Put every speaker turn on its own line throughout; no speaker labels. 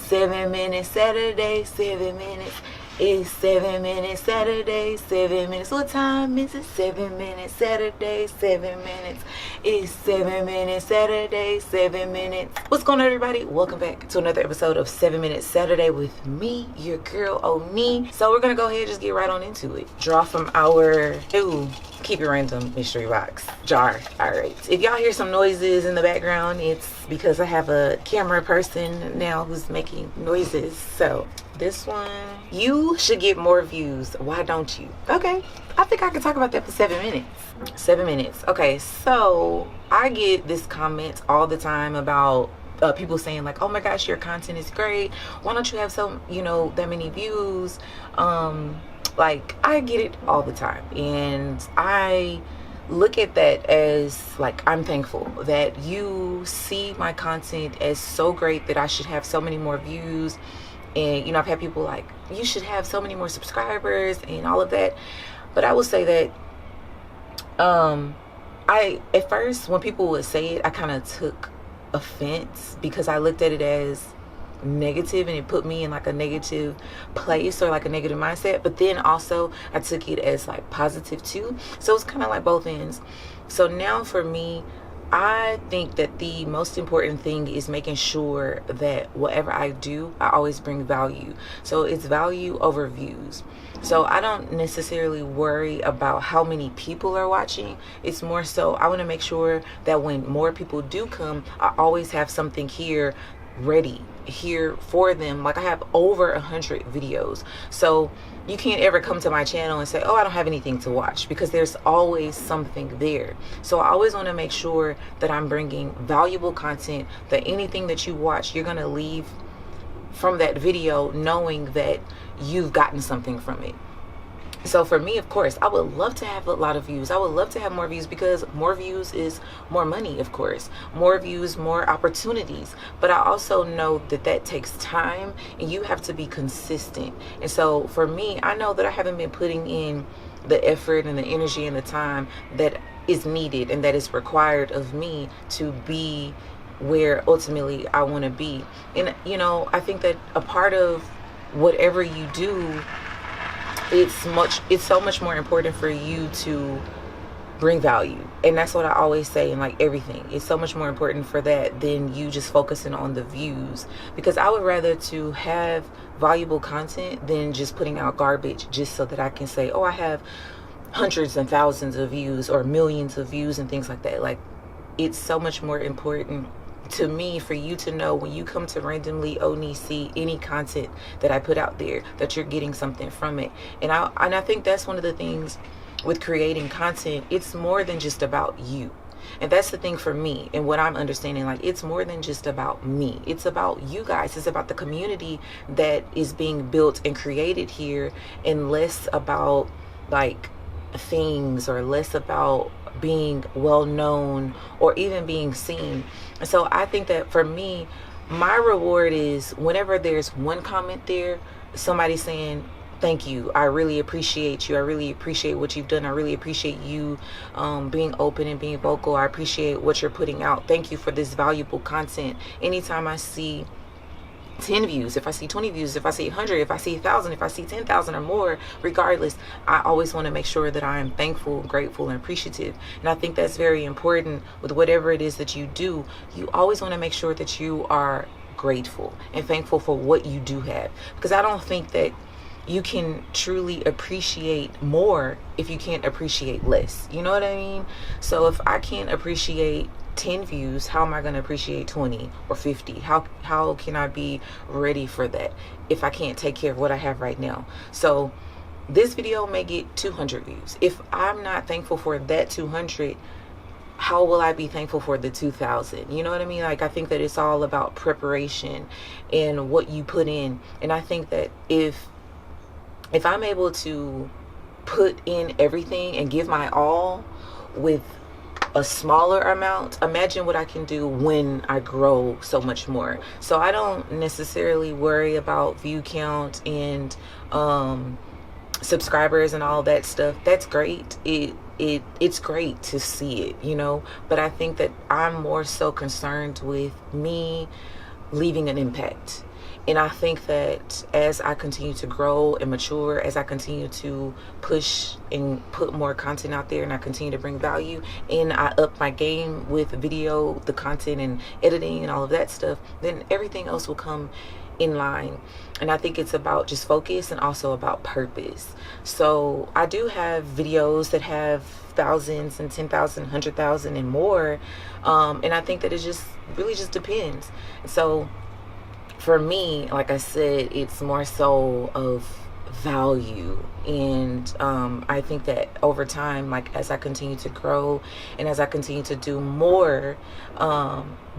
7 minutes Saturday, 7 minutes. It's 7 minutes Saturday, 7 minutes. What time is it? 7 minutes Saturday, 7 minutes. It's 7 minutes Saturday, 7 minutes. What's going on, everybody? Welcome back to another episode of 7 Minutes Saturday with me, your girl Oni. So we're gonna go ahead and just get right on into it. Draw from our new Keep It Random mystery box jar. All right. If y'all hear some noises in the background, it's because I have a camera person now who's making noises. So this one, you should get more views. Why don't you? Okay, I think I can talk about that for 7 minutes. 7 minutes. Okay, so I get this comment all the time about people saying like, oh my gosh, your content is great. Why don't you have some, that many views? Like, I get it all the time. And I look at that as like, I'm thankful that you see my content as so great that I should have so many more views. And, I've had people like, you should have so many more subscribers and all of that. But I will say that at first, when people would say it, I kind of took offense because I looked at it as negative and it put me in like a negative place or like a negative mindset. But then also I took it as like positive too. So it's kind of like both ends. So now for me, I think that the most important thing is making sure that whatever I do, I always bring value. So it's value over views. So I don't necessarily worry about how many people are watching. It's more so I want to make sure that when more people do come, I always have something here ready here for them. Like I have over 100 videos. So you can't ever come to my channel and say, oh, I don't have anything to watch, because there's always something there. So I always want to make sure that I'm bringing valuable content, that anything that you watch, you're going to leave from that video knowing that you've gotten something from it. So for me, of course, I would love to have a lot of views. I would love to have more views because more views is more money, of course. More views, more opportunities. But I also know that that takes time and you have to be consistent. And so for me, I know that I haven't been putting in the effort and the energy and the time that is needed and that is required of me to be where ultimately I want to be. And, I think that a part of whatever you do, it's so much more important for you to bring value. And that's what I always say in like everything. It's so much more important for that than you just focusing on the views, because I would rather to have valuable content than just putting out garbage just so that I can say, oh, I have hundreds and thousands of views or millions of views and things like that. Like, it's so much more important to me for you to know when you come to randomly only see any content that I put out there, that you're getting something from it. And I think that's one of the things with creating content. It's more than just about you. And that's the thing for me and what I'm understanding. Like, it's more than just about me. It's about you guys. It's about the community that is being built and created here, and less about like things, or less about being well known or even being seen. And so I think that for me, my reward is whenever there's one comment there, somebody saying, thank you, I really appreciate you, I really appreciate what you've done, I really appreciate you being open and being vocal, I appreciate what you're putting out, thank you for this valuable content. Anytime I see 10 views, if I see 20 views, if I see 100, if I see 1,000, if I see 10,000 or more, regardless, I always want to make sure that I am thankful, grateful, and appreciative. And I think that's very important with whatever it is that you do. You always want to make sure that you are grateful and thankful for what you do have, because I don't think that you can truly appreciate more if you can't appreciate less. You know what I mean? So if I can't appreciate 10 views, how am I going to appreciate 20 or 50? How can I be ready for that if I can't take care of what I have right now? So this video may get 200 views. If I'm not thankful for that 200, how will I be thankful for the 2,000? You know what I mean? Like, I think that it's all about preparation and what you put in. And I think that if I'm able to put in everything and give my all with a smaller amount, imagine what I can do when I grow so much more. So I don't necessarily worry about view count and subscribers and all that stuff. That's great. It's great to see it, but I think that I'm more so concerned with me leaving an impact. And I think that as I continue to grow and mature, as I continue to push and put more content out there, and I continue to bring value, and I up my game with video, the content and editing and all of that stuff, then everything else will come in line. And I think it's about just focus and also about purpose. So I do have videos that have thousands and 10,000, 100,000 and more. And I think that it just really just depends. So for me, like I said, it's more so of value. And I think that over time, like as I continue to grow and as I continue to do more,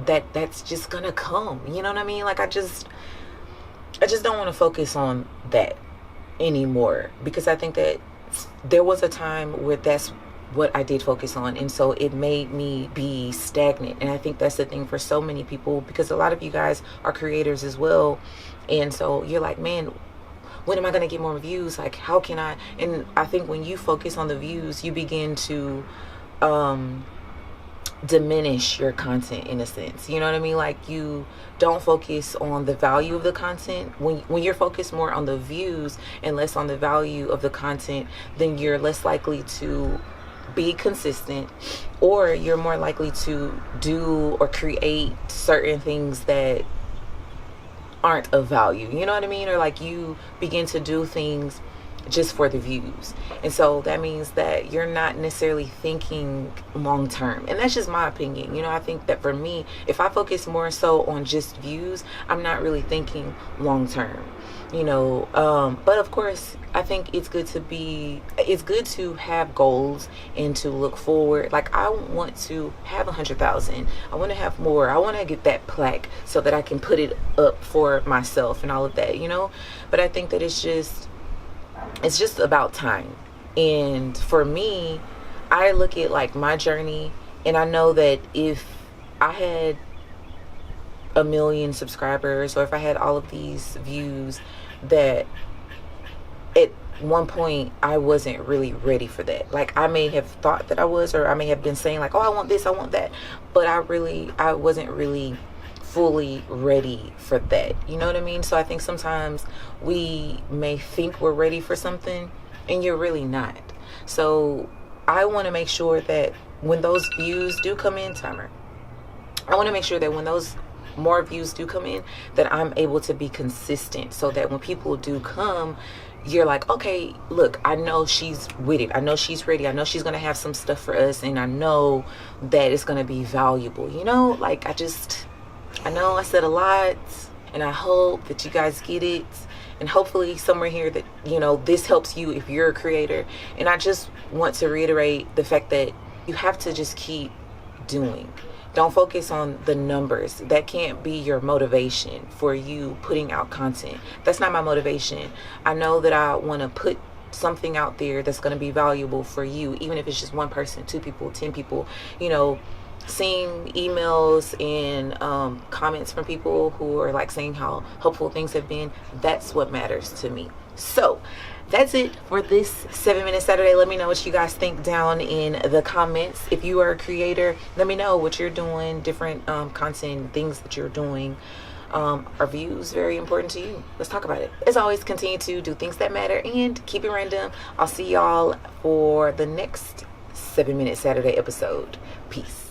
that's just gonna come. You know what I mean? Like I just don't want to focus on that anymore, because I think that there was a time where that's what I did focus on, and so it made me be stagnant. And I think that's the thing for so many people, because a lot of you guys are creators as well, and so you're like, man, when am I going to get more views? Like, how can I? And I think when you focus on the views, you begin to diminish your content in a sense. You know what I mean? Like, you don't focus on the value of the content. When you're focused more on the views and less on the value of the content, then you're less likely to be consistent, or you're more likely to do or create certain things that aren't of value. You know what I mean? Or like you begin to do things just for the views. And so that means that you're not necessarily thinking long term. And that's just my opinion. You know, I think that for me, if I focus more so on just views, I'm not really thinking long term. You know, but of course, I think it's good to have goals and to look forward. Like, I want to have 100,000. I want to have more. I want to get that plaque so that I can put it up for myself and all of that, you know. But I think that it's just about time. And for me, I look at like my journey, and I know that if I had 1 million subscribers, or if I had all of these views, that at one point I wasn't really ready for that. Like, I may have thought that I was, or I may have been saying like, oh, I want this, I want that, but I wasn't really fully ready for that. You know what I mean? So I think sometimes we may think we're ready for something and you're really not. So I want to make sure that when those views do come in, I want to make sure that when those more views do come in, that I'm able to be consistent, so that when people do come, you're like, okay, look, I know she's with it. I know she's ready. I know she's going to have some stuff for us, and I know that it's going to be valuable. You know, like, I know I said a lot, and I hope that you guys get it. And hopefully somewhere here that, you know, this helps you if you're a creator. And I just want to reiterate the fact that you have to just keep doing. Don't focus on the numbers. That can't be your motivation for you putting out content. That's not my motivation. I know that I want to put something out there that's going to be valuable for you, even if it's just one person, 2 people, 10 people. You know, seeing emails and comments from people who are like saying how helpful things have been, that's what matters to me. So that's it for this 7-Minute Saturday. Let me know what you guys think down in the comments. If you are a creator, let me know what you're doing, different content, things that you're doing. Are views very important to you? Let's talk about it. As always, continue to do things that matter and keep it random. I'll see y'all for the next 7-Minute Saturday episode. Peace.